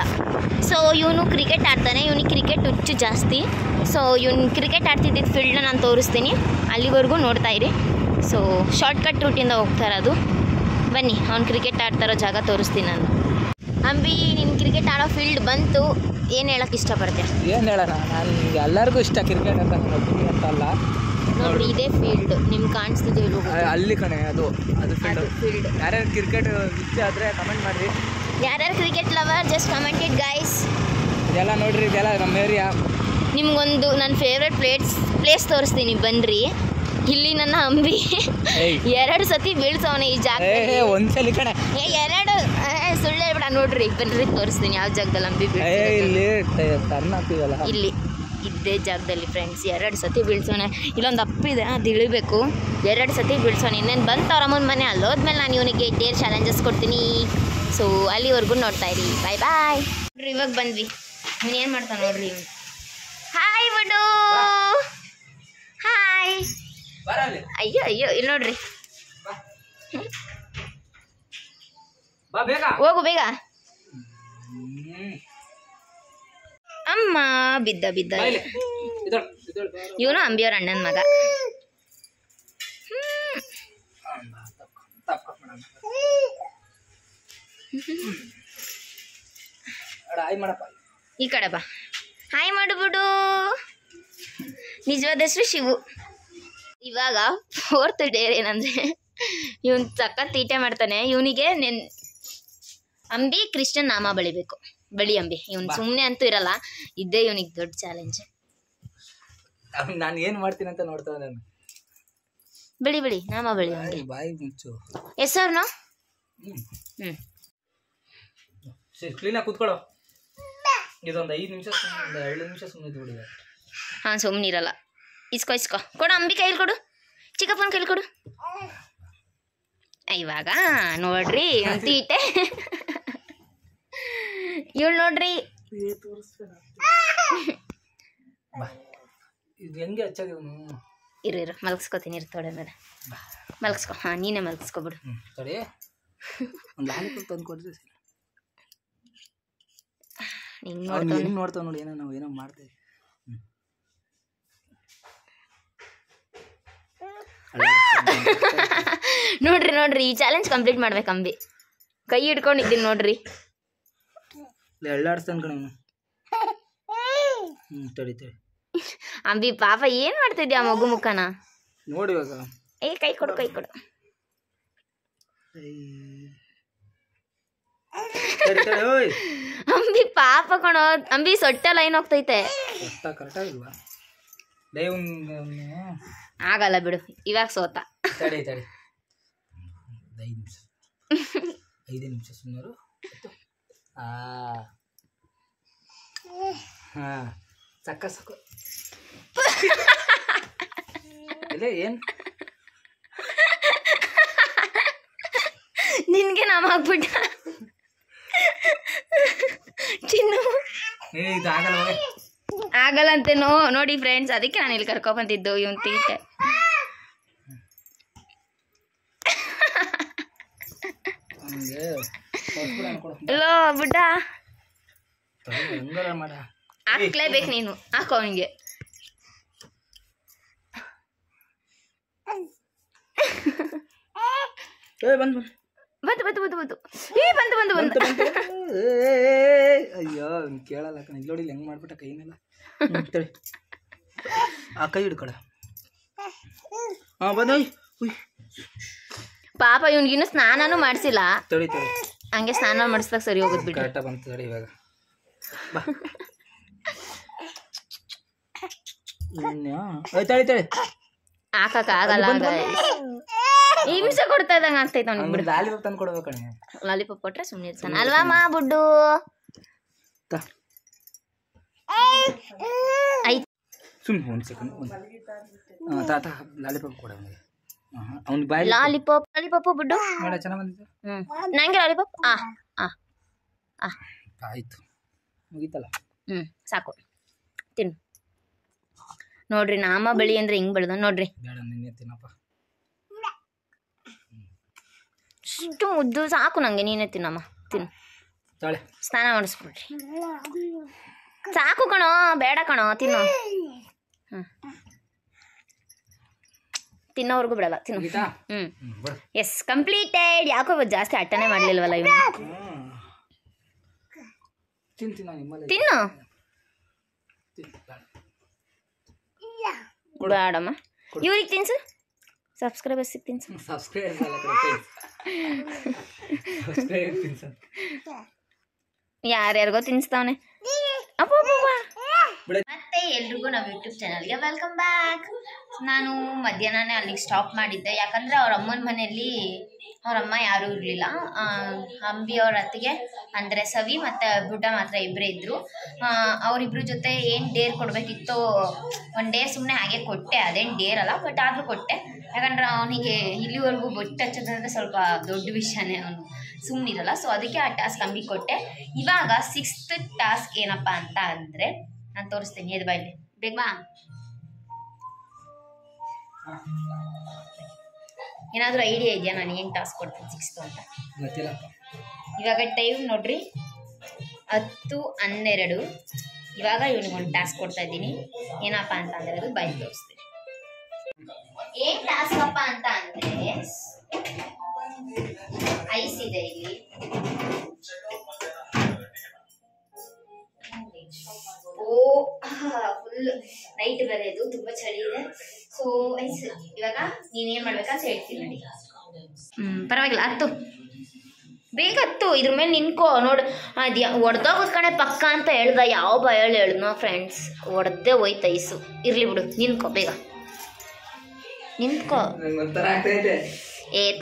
B: ಸೊ ಇವನು ಕ್ರಿಕೆಟ್ ಆಡ್ತಾನೆ, ಇವನಿಗೆ ಕ್ರಿಕೆಟ್ ಹುಚ್ಚು ಜಾಸ್ತಿ. ಸೊ ಇವನು ಕ್ರಿಕೆಟ್ ಆಡ್ತಿದ್ದಿದ್ದು ಫೀಲ್ಡ್ನ ನಾನು ತೋರಿಸ್ತೀನಿ, ಅಲ್ಲಿವರೆಗೂ ನೋಡ್ತಾ ಇರಿ. ಸೊ ಶಾರ್ಟ್ಕಟ್ ರೂಟಿಂದ ಹೋಗ್ತಾ ಇರೋದು. ಬನ್ನಿ, ಅವ್ನು ಕ್ರಿಕೆಟ್ ಆಡ್ತಾರೋ ಜಾಗ ತೋರಿಸ್ತೀನಿ ನಾನು. ಅಂಬಿ ನಿನ್ನ ಕ್ರಿಕೆಟ್ ಆಡೋ ಫೀಲ್ಡ್ ಬಂತು, ಏನು ಹೇಳೋಕ್ಕೆ ಇಷ್ಟಪಡ್ತೆ?
C: ಏನು ಹೇಳೋಣ, ನಾನು ಎಲ್ಲರಿಗೂ ಇಷ್ಟ ಕ್ರಿಕೆಟ್ ಅಂತ ಅಲ್ಲ.
B: ನೋಡ್ರಿ ಇದೇ ಫೀಲ್ಡ್ ನಿಮ್ಗೆ ಕಾಣಿಸ್ತಿದೆ
C: ಅಲ್ಲಿ ಕಣೆ, ಅದು ಫೀಲ್ಡ್. ಯಾರ್ಯಾರು ಕ್ರಿಕೆಟ್ ಇಷ್ಟ ಆದರೆ ಕಮೆಂಟ್ ಮಾಡಿರಿ.
B: ಯಾರ್ಯಾರು cricket lover just comment it guys.
C: ಇದೆಲ್ಲ ನೋಡ್ರಿ, ಇದೆಲ್ಲ ನಮ್ಮ ಏರಿಯಾ. ನಿಮ್ಗೊಂದು
B: ನನ್ನ ಫೇವ್ರೆಟ್ ಪ್ಲೇಸ್ ತೋರಿಸ್ತೀನಿ ಬನ್ನಿರಿ. ಇಲ್ಲಿ ನನ್ನ ಅಂಬಿ 2 ಸತಿ ಬೀಳ್ಸವನೆ ಈ ಜಾಗ.
C: ಒಂದ್ಸಲಿ ಕಣೆ,
B: 2 ಸುಳ್ಳು ಹೇಳ್ಬೇಡ. ನೋಡ್ರಿ ಬನ್ನಿರಿ ತೋರಿಸ್ತೀನಿ ಯಾವ ಜಾಗದಲ್ಲಿ ಅಂಬಿ ಇಲ್ಲಿ ಇದ್ದೇ ಜಾಗದಲ್ಲಿ ಫ್ರೆಂಡ್ಸ್ 2 ಸತಿ ಬೀಳ್ಸೋಣ. ಇಲ್ಲೊಂದು ಅಪ್ಪಿದೆ, ಅದು ಇಳಿಬೇಕು. 2 ಸತಿ ಬೀಳ್ಸೋಣ. ಇನ್ನೇನು ಬಂತು ಅವ್ರ ಅಮ್ಮನ ಮನೆ. ಅಲ್ಲೋದ್ಮೇಲೆ ನಾನು ಇವನಿಗೆ ಡೇರ್ ಚಾಲೆಂಜಸ್ ಕೊಡ್ತೀನಿ. ಸೊ ಅಲ್ಲಿವರೆಗೂ ನೋಡ್ತಾ ಇರಿ. ಬಾಯ್ ಬಾಯ್. ನೋಡ್ರಿ ಇವಾಗ ಬಂದ್ವಿ. ಇವನು ಏನು ಮಾಡ್ತಾನೆ ನೋಡ್ರಿ. ಇವನು ಹಾಯ್ ಬಡು, ಹಾಯ್. ಅಯ್ಯೋ ಇಲ್ಲಿ ನೋಡ್ರಿ. ಹೋಗು ಬೇಗ. ಅಮ್ಮ ಬಿದ್ದ ಇವನು ಅಂಬಿಯವ್ರ ಅಣ್ಣನ ಮಗ. ಈ ಕಡೆ ಬಾ, ಹಾಯ್ ಮಾಡ್ಬಿಡು. ನಿಜವಾದ ಹೆಸರು ಶಿವು. ಇವಾಗ 4th ಡೇರ್ ಏನಂದರೆ ಇವನು ಸಖತ್ ತೀಟೆ ಮಾಡ್ತಾನೆ. ಇವನಿಗೆ ಅಂಬಿ ಕೃಷ್ಣನ್ ನಾಮ ಬಳಿಬೇಕು. ಬಳಿ ಅಂಬಿ. ಇವನು ಸುಮ್ಮನೆ ಅಂತೂ ಇರಲ್ಲ. ಇದ್ದೇ ಇವನಿಗೆ ದೊಡ್ಡ ಚಾಲೆಂಜ್.
C: ನಾನು ಏನು ಮಾಡ್ತೀನಿ ಅಂತ ನೋಡ್ತಾ ನಾನು.
B: ಬಳಿ ನಾಮ ಬಳಿ ಅವನಿಗೆ. ಹೆಸರು
C: ಕ್ಲೀನಾಗಿ ಕೂತ್ಕೊಳ್ಳೋ. ಇದೊಂದು 5 ನಿಮಿಷ 2 ನಿಮಿಷ ಸುಮ್ಮನೆ ಬಿಡಿ.
B: ಹಾಂ ಸುಮ್ಮನಿರಲ್ಲ. ಇಸ್ಕೋ ಕೊಡು ಅಂಬಿ ಕೈಲಿ ಕೊಡು, ಚಿಕ್ಕಪ್ಪನ ಕೈಲಿ ಕೊಡು. ಇವಾಗ ನೋಡ್ರಿ ತೀಟೆ. ಇವಳು ನೋಡ್ರಿ
C: ಹೆಂಗೆ ಹಚ್ಚೋದು.
B: ಇರು ಮಲಗಿಸ್ಕೋತೀನಿ. ಇರ್ತೋಡೆ ಮೇಲೆ ಮಲಗಿಸ್ಕೊ. ಹಾಂ ನೀನೇ ಮಲಗಿಸ್ಕೊಬಿಡು.
C: ಸರಿ ಒಂದು ಲಾಲಿಪಾಪ್ ತಂದು ಕೊಡ್ತೀವಿ
B: ಹಿಂಗೆ
C: ಅವ್ನು
B: ನೋಡ್ತಾನೆ.
C: ಹೆಂಗೆ ನೋಡ್ತಾವ ನೋಡಿ, ಏನೋ ನಾವು ಏನೋ ಮಾಡ್ತೇವೆ.
B: ನೋಡ್ರಿ ಈ ಚಾಲೆಂಜ್ ಕಂಪ್ಲೀಟ್ ಮಾಡ್ಬೇಕು ಅಂಬಿ. ಕೈ ಹಿಡ್ಕೊಂಡಿದ್ದೀನಿ ನೋಡ್ರಿ.
C: ಎಳ್ಳಾಡ್ಸ್ತಾನೆ ಕಣ. ತಡಿ
B: ಅಂಬಿ ಪಾಪ ಏನ್ ಮಾಡ್ತಿದ್ಯಾ ಮಗು ಮುಖನ?
C: ನೋಡಿ ಇವಾಗ.
B: ಕೈ ಕೊಡು. ಅಂಬಿ ಪಾಪ ಕಣೋ. ಅಂಬಿ ಸೊಟ್ಟ ಲೈನ್ ಹೋಗ್ತೈತೆ.
C: ಕರೆಕ್ಟಾಗಿಲ್ವಾ?
B: ಆಗಲ್ಲ ಬಿಡು, ಇವಾಗ ಸೋತ.
C: ತಡಿ 5 ನಿಮಿಷ ಸುಮಾರು. ಹಾಂ ಸಾಕು ಇಲ್ಲ ಏನು
B: ನಿನ್ಗೆ ನಾಮ ಆಗ್ಬಿಟ್ಟ ಚಿನ್ನು.
C: ಇದು ಆಗಲ್ಲ
B: ಆಗಲ್ಲಂತೆ ನೋಡಿ ಫ್ರೆಂಡ್ಸ್, ಅದಕ್ಕೆ ನಾನು ಇಲ್ಲಿ ಕರ್ಕೊಬಂದಿದ್ದು ಇವನ್ ತೀಟೆ. ಎಲ್ಲೋ ಬುಡ್ಡ ಹಾಕ್ಲೇಬೇಕು ನೀನು, ಹಾಕೋ ಅವನಿಗೆ. ಬಂತು.
C: ಅಯ್ಯೋ ಕೇಳಲ್ಲ ಕಣ. ಇಲ್ಲಿ ಹೆಂಗ್ ಮಾಡ್ಬಿಟ್ಟ ಕೈನೆಲ್ಲ. ಆ ಕೈ ಹಿಡ್ಕೊಳ. ಬಂದೋಯ್.
B: ಪಾಪ ಇವ್ನಿಗಿನ್ನು ಸ್ನಾನನೂ ಮಾಡಿಸಿಲ್ಲ.
C: ತಡಿ
B: ಹಂಗೆ ಸ್ನಾನ ಮಾಡಿಸ್ದಾಗ ಸರಿ ಹೋಗುದು ಬಿಟ್ಟು.
C: ಕರೆಕ್ಟಾಗಿ ಬಂತು. ತಡಿ ಇವಾಗ ತಡಿ
B: ಹಾಕಕ್ಕಾಗಲ್ಲ. ಹಿಂಸೆ ಕೊಡ್ತಾ ಇದ್ದಂಗೆ ಆಗ್ತೈತೆ ಅವ್ನಿಗೆ.
C: ಲಾಲಿಪಾಪ್ ತಂದು ಕೊಡ್ಬೇಕು ಕಣೆ.
B: ಲಾಲಿಪಾಪ್ ಕೊಟ್ರೆ ಸುಮ್ಮನೆ ಇರ್ತಾನೆ ಅಲ್ವಾ ಮಾ ಬುಡ್ಡು? ಆಯ್ತು
C: ಸುಮ್ಮನೆ ಒಂದು ಸೆಕೆಂಡ್. ತಾತ ಲಾಲಿಪಾಪ್ ಕೊಡ ಅವನಿಗೆ. ಅವ್ನಿಗೆ ಬಾಯ್
B: ಲಾಲಿಪಾಪ್ ಬುಡ್ಡು
C: ನೋಡ ಚೆನ್ನಾಗಿ ಬಂದಿದೆ.
B: ನಂಗೆ ಲಾಲಿಪಾಪ್.
C: ಆಯ್ತು ಮುಗೀತಲ್ಲ.
B: ಸಾಕು ತಿನ್ನು. ನೋಡ್ರಿ ನಾಮ ಬಳಿ ಅಂದ್ರೆ ಹಿಂಗ್ ಬೆಳೆದ ನೋಡ್ರಿ.
C: ಬೇಡ ನಿನ್ನೆ ತಿನ್ನಪ್ಪ.
B: ಇಷ್ಟು ಮುದ್ದು ಸಾಕು ನಂಗೆ. ನೀನೇ ತಿನ್ನಮ್ಮ, ತಿನ್ನು. ಸ್ನಾನ ಮಾಡಿಸ್ಬಿಡ್ರಿ. ಸಾಕು ಕಣೋ, ಬೇಡ ಕಣೋ, ತಿನ್ನು. ತಿನ್ನೋವರೆಗೂ ಬಿಡಲ್ಲ, ತಿನ್ನು. Yes completed. ಯಾಕೋ ಜಾಸ್ತಿ ಅಟ್ಟನೆ ಮಾಡ್ಲಿಲ್ವಲ್ಲ ಇವನು. ತಿನ್ನು. ಬೇಡಮ್ಮ, ಇವ್ರಿಗೆ ತಿನ್ಸು. ಸಬ್ಸ್ಕ್ರೈಬರ್ಸಿಗೆ ತಿನ್ಸು. ಯಾರ್ಯಾರಿಗೋ ತಿನ್ಸ್ತಾವನೆ.
A: ಮತ್ತೆ ಎಲ್ರಿಗೂ ನಮ್ಮ ಯೂಟ್ಯೂಬ್ ಚಾನಲ್ಗೆ ವೆಲ್ಕಮ್ ಬ್ಯಾಕ್. ನಾನು ಮಧ್ಯಾಹ್ನನೇ ಅಲ್ಲಿಗೆ ಸ್ಟಾಪ್ ಮಾಡಿದ್ದೆ, ಯಾಕಂದರೆ ಅವ್ರ ಅಮ್ಮನ ಮನೆಯಲ್ಲಿ ಅವರಮ್ಮ ಯಾರೂ ಇರಲಿಲ್ಲ. ಅಂಬಿ ಅವ್ರ ಅತ್ತಿಗೆ ಅಂದರೆ ಸವಿ ಮತ್ತು ಬುಡ್ಡ ಮಾತ್ರ ಇಬ್ಬರೇ ಇದ್ದರು. ಅವರಿಬ್ಬರ ಜೊತೆ ಏನು ಡೇರ್ ಕೊಡಬೇಕಿತ್ತೋ ಒಂದು ಡೇರ್ ಸುಮ್ಮನೆ ಹಾಗೆ ಕೊಟ್ಟೆ. ಅದೇನು ಡೇರ್ ಅಲ್ಲ, ಬಟ್ ಆದರೂ ಕೊಟ್ಟೆ. ಯಾಕಂದ್ರೆ ಅವನಿಗೆ ಇಲ್ಲಿವರೆಗೂ ಬೊಟ್ಟು ಹಚ್ಚೋದಂದರೆ ಸ್ವಲ್ಪ ದೊಡ್ಡ ವಿಷಯನೇ, ಅವನು ಸುಮ್ಮನಿರಲ್ಲ. ಸೊ ಅದಕ್ಕೆ ಆ ಟಾಸ್ಕ್ ಅಂಬಿ ಕೊಟ್ಟೆ. ಇವಾಗ 6th ಟಾಸ್ಕ್ ಏನಪ್ಪ ಅಂತ ಅಂದರೆ ನಾನು ತೋರಿಸ್ತೀನಿ. ಎದು ಬಾಯಲ್ಲಿ ಬೇಗ ಬಾ. ಏನಾದರೂ ಐಡಿಯಾ ಇದೆಯಾ ನಾನು ಏನು ಟಾಸ್ಕ್ ಕೊಡ್ತೀನಿ 6th ಅಂತ? ಇವಾಗ ಟೈಮ್ ನೋಡ್ರಿ 10:12. ಇವಾಗ ಇವನಿಗೆ ಒಂದು ಟಾಸ್ಕ್ ಕೊಡ್ತಾ ಇದ್ದೀನಿ. ಏನಪ್ಪ ಅಂತ ಅಂದರೆ ಅದು ಬಾಯಲ್ಲಿ ತೋರಿಸ್ತೀನಿ. ಏನು ಟಾಸ್ಕ್ ಅಪ್ಪ ಅಂತ ಅಂದರೆ ಐಸ್ ಇದೆ ಇಲ್ಲಿ. ಫುಲ್ ನೈಟ್ ಬೇರೆ, ಇದು ತುಂಬಾ ಚಳಿ ಇದೆ. ಸೊ ಐಸ್ ಇವಾಗ ನೀನೇನ್ ಮಾಡ್ಬೇಕಂತ ಹೇಳ್ತೀನಿ ನೋಡಿ. ಪರವಾಗಿಲ್ಲ, ಹತ್ತು ಬೇಗ ಹತ್ತು. ಇದ್ರ ಮೇಲೆ ನಿನ್ಕೋ ನೋಡು. ಅದು ಒಡೆದೋಗೋದ್ ಕಣೆ ಪಕ್ಕ ಅಂತ ಹೇಳ್ದ. ಯಾವ ಭಯ ಹೇಳಿದ್ನೋ ಫ್ರೆಂಡ್ಸ್, ಒಡೆದೇ ಹೋಯ್ತು ಐಸು. ಇರ್ಲಿ ಬಿಡು, ನಿನ್ಕೋ ಬೇಗ ನಿಂತ್ಕೋ.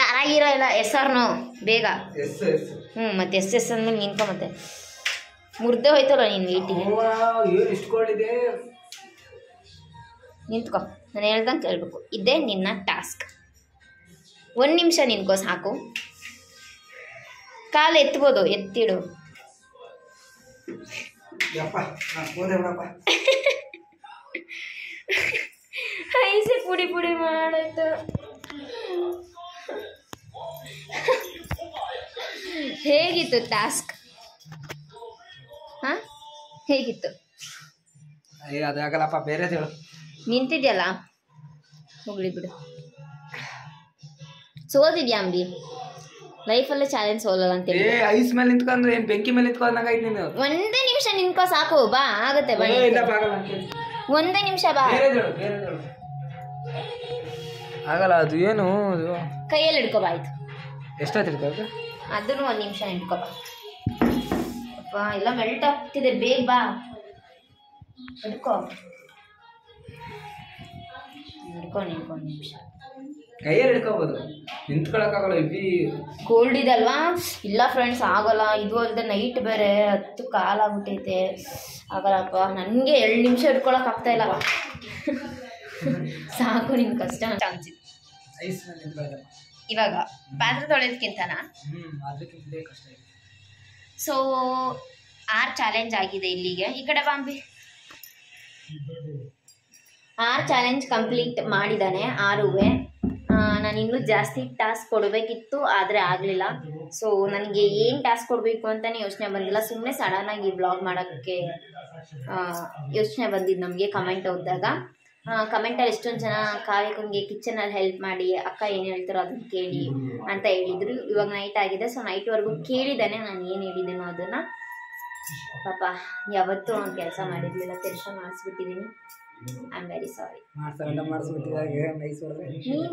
A: ತರಾಗಿರೋ ಇಲ್ಲ ಹೆಸರ್ನು ಬೇಗ. ಮತ್ತೆ ಎಸ್ ಅಂದ್ಮೇಲೆ ನಿನ್ಕೋ. ಮತ್ತೆ ಮುರ್ದೆ ಹೋಯ್ತಲ್ಲ ನೀನು ವೇಟಿಗೆ. ನಿಂತ್ಕೋ, ನಾನು ಹೇಳ್ದಂಗೆ ಕೇಳಬೇಕು. ಇದೇ ನಿನ್ನ ಟಾಸ್ಕ್. 1 ನಿಮಿಷ ನಿನ್ಕೋ ಸಾಕು. ಕಾಲು ಎತ್ಬೋದು, ಎತ್ತಿಡು. ಐಸೆ ಪುಡಿ ಮಾಡಾಯ್ತು.
B: ಹೇಗಿತ್ತು ಟಾಸ್ಕ್? ಹಾಂ, ಹೇಗಿತ್ತು?
C: ಅದಾಗಲ್ಲಪ್ಪ, ಬೇರೆ ಹೇಳು.
B: ನಿಂತಿದ್ಯಲ್ಲ, ಹೋಗ್ಲಿ ಬಿಡು. ಸೋತಿದ್ಯಾ ಅಂಬಿ? ಲೈಫಲ್ಲೇ ಚಾಲೆಂಜ್ ಸೋಲಲ್ಲ ಅಂತೇಳಿ
C: ಐಸ್ ಮೇಲೆ ನಿಂತ್ಕೊಂಡ್ರೆ ಏನ್ ಬೆಂಕಿ ಮೇಲೆ ನಿಂತ್ಕೊಂಡಂಗಾಯ್ತು ನೀನು.
B: ಒಂದೇ ನಿಮಿಷ ನಿಂತ್ಕೋ ಸಾಕು. ಬಾ, ಆಗುತ್ತೆ ಬಾ. ಒಂದೇ ನಿಮಿಷ ಬಾ.
C: ಆಗಲ್ಲ ಅದು. ಏನು
B: ಕೈಯಲ್ಲಿ ಹಿಡ್ಕೋ ಬಾ. ಆಯ್ತು,
C: ಎಷ್ಟಾಯ್ತು ಹಿಡ್ಕೋ?
B: ಅದನ್ನು ಒಂದು ನಿಮಿಷ ಹಿಡ್ಕೋ ಬಾ. ಅಪ್ಪ ಎಲ್ಲ ಮೆಲ್ಟ್ ಆಗ್ತಿದೆ, ಬೇಗ ಬಾ ಹಿಡ್ಕೋ. ಹಿಡ್ಕೊ ಒಂದು ನಿಮಿಷ.
C: ಕೈಯಲ್ಲಿ ಹಿಡ್ಕೋಬೋದು, ನಿಂತ್ಕೊಳಕ್ಕಾಗಲ್ಲ. EV
B: cold ಇದಲ್ವಾ? ಇಲ್ಲ ಫ್ರೆಂಡ್ಸ್, ಆಗೋಲ್ಲ. ಇದು ಅಲ್ಲದೆ ನೈಟ್ ಬೇರೆ 10 ಕಾಲಾಗ್ಬಿಟ್ಟೈತೆ. ಆಗಲ್ಲಪ್ಪ, ನನಗೆ 2 ನಿಮಿಷ ಹಿಡ್ಕೊಳಕ್ ಆಗ್ತಾ ಇಲ್ಲ. ಸಾಕು, ನಿನ್ ಕಷ್ಟ ಅನ್ಸಿತ್ತು. ಇವಾಗ ಪಾತ್ರೆ ತೊಳೆಯೋದಕ್ಕಿಂತನಾ? ಸೊ 6 ಚಾಲೆಂಜ್ ಆಗಿದೆ ಇಲ್ಲಿಗೆ. ಈ ಕಡೆ ಬಾಂಬಿ 6 ಚಾಲೆಂಜ್ ಕಂಪ್ಲೀಟ್ ಮಾಡಿದ್ದಾನೆ. 6ವೆ ನಾನು ಇನ್ನೂ ಜಾಸ್ತಿ ಟಾಸ್ಕ್ ಕೊಡಬೇಕಿತ್ತು, ಆದರೆ ಆಗಲಿಲ್ಲ. ಸೊ ನನಗೆ ಏನು ಟಾಸ್ಕ್ ಕೊಡಬೇಕು ಅಂತಲೇ ಯೋಚನೆ ಬಂದಿಲ್ಲ. ಸುಮ್ಮನೆ ಸಡನ್ನಾಗಿ ವ್ಲಾಗ್ ಮಾಡೋಕ್ಕೆ ಯೋಚನೆ ಬಂದಿದ್ದು ನಮಗೆ. ಕಮೆಂಟ್ ಓದಿದಾಗ ಕಮೆಂಟಲ್ಲಿ ಎಷ್ಟೊಂದು ಜನ ಕಾವ್ಯಕ್ಕಂಗೆ ಕಿಚನಲ್ಲಿ ಹೆಲ್ಪ್ ಮಾಡಿ, ಅಕ್ಕ ಏನು ಹೇಳ್ತಾರೋ ಅದನ್ನು ಕೇಳಿ ಅಂತ ಹೇಳಿದರು. ಇವಾಗ ನೈಟ್ ಆಗಿದೆ, ಸೊ ನೈಟ್ವರೆಗೂ ಕೇಳಿದ್ದಾನೆ ನಾನು ಏನು ಹೇಳಿದ್ದೇನೋ ಅದನ್ನು. ಪಾಪ ಯಾವತ್ತೂ ಅವ್ನು ಕೆಲಸ ಮಾಡಿರಲಿಲ್ಲ, ಕೆಲಸ ಮಾಡಿಸ್ಬಿಟ್ಟಿದ್ದೀನಿ. I am very sorry.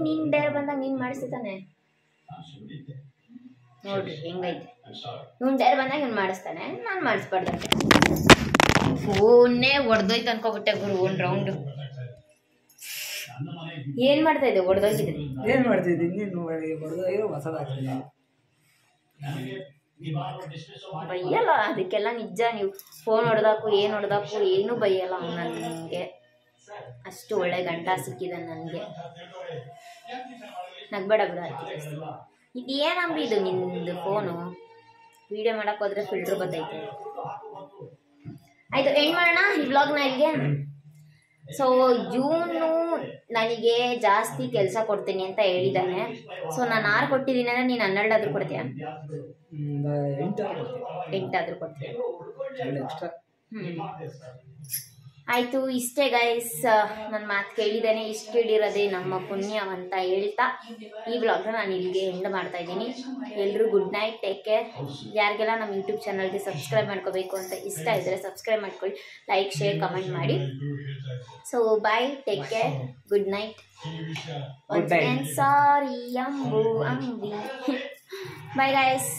B: ನೀನು ಡೇರ್ ಬಂದಾಗ ನೀನು ಮಾಡಿಸ್ತಾನೆ ನೋಡ್ರಿ ಹೆಂಗೈತೆ. ಇವ್ನು ಡೇರ್ ಬಂದಾಗ ಇವ್ನು ಮಾಡಿಸ್ತಾನೆ, ನಾನು ಮಾಡಿಸ್ಬಾರ್ದಂತೆ. ಫೋನ್ನೇ ಹೊಡೆದೋಯ್ತು ಅನ್ಕೋಬಿಟ್ಟೆ ಗುರು. ಒಂದು ರೌಂಡು ಏನು ಮಾಡ್ತಾ ಇದ್ದೆ? ಹೊಡೆದೋಗಿದ್ರಿ
C: ಏನು ಮಾಡ್ತಿದ್ದೀನಿ? ನೀನು ಹೊಡೆದೋಗಿರೋ ಹೊಸದಾಗ್ತದೆ.
B: ಬೈಯಲ್ಲ ಅದಕ್ಕೆಲ್ಲ. ನಿಜ, ನೀವು ಫೋನ್ ಹೊಡೆದಾಕು ಏನು ಹೊಡೆದಾಕು ಏನೂ ಬೈಯಲ್ಲ ಅವ್ನು. ನನಗೆ ಅಷ್ಟು ಒಳ್ಳೆ ಗಂಟ ಸಿಕ್ಕಿದೆ ನನಗೆ. ನಗ್ಬೇಡ ಬಿಡ. ಇದು ಏನಂಬಿ ಇದು ನಿಂದು ಫೋನು? ವಿಡಿಯೋ ಮಾಡೋಕೆ ಹೋದ್ರೆ ಫಿಲ್ಟ್ರ್ ಬರ್ತೈತೆ. ಆಯಿತು, ಎಂಡ್ ಮಾಡೋಣ ಈ ವ್ಲಾಗ್ನ ಇಲ್ಲಿಗೆ. ಸೊ ಇವನು ನನಗೆ ಜಾಸ್ತಿ ಕೆಲಸ ಕೊಡ್ತೀನಿ ಅಂತ ಹೇಳಿದ್ದಾನೆ. ಸೊ ನಾನು 6 ಕೊಟ್ಟಿದ್ದೀನಿ ಅಂದರೆ ನೀನು 12 ಆದರೂ ಕೊಡ್ತೀಯಾ? 8 ಆದರೂ ಕೊಡ್ತೀಯ? ಆಯಿತು, ಇಷ್ಟೇ ಗೈಸ್. ನನ್ನ ಮಾತು ಕೇಳಿದ್ದೇನೆ, ಇಷ್ಟು ಕೇಳಿರೋದೇ ನಮ್ಮ ಪುಣ್ಯ ಅಂತ ಹೇಳ್ತಾ ಈ ವ್ಲಾಗ್ನ ನಾನು ಇಲ್ಲಿಗೆ ಎಂಡ್ ಮಾಡ್ತಾ ಇದ್ದೀನಿ. ಎಲ್ಲರೂ ಗುಡ್ ನೈಟ್, ಟೇಕ್ ಕೇರ್. ಯಾರಿಗೆಲ್ಲ ನಮ್ಮ ಯೂಟ್ಯೂಬ್ ಚಾನಲ್ಗೆ ಸಬ್ಸ್ಕ್ರೈಬ್ ಮಾಡ್ಕೋಬೇಕು ಅಂತ ಇಷ್ಟ ಇದ್ದರೆ ಸಬ್ಸ್ಕ್ರೈಬ್ ಮಾಡ್ಕೊಳ್ಳಿ, ಲೈಕ್, ಶೇರ್, ಕಮೆಂಟ್ ಮಾಡಿ. So bye, take care, good night. Sorry Ambi. Bye guys.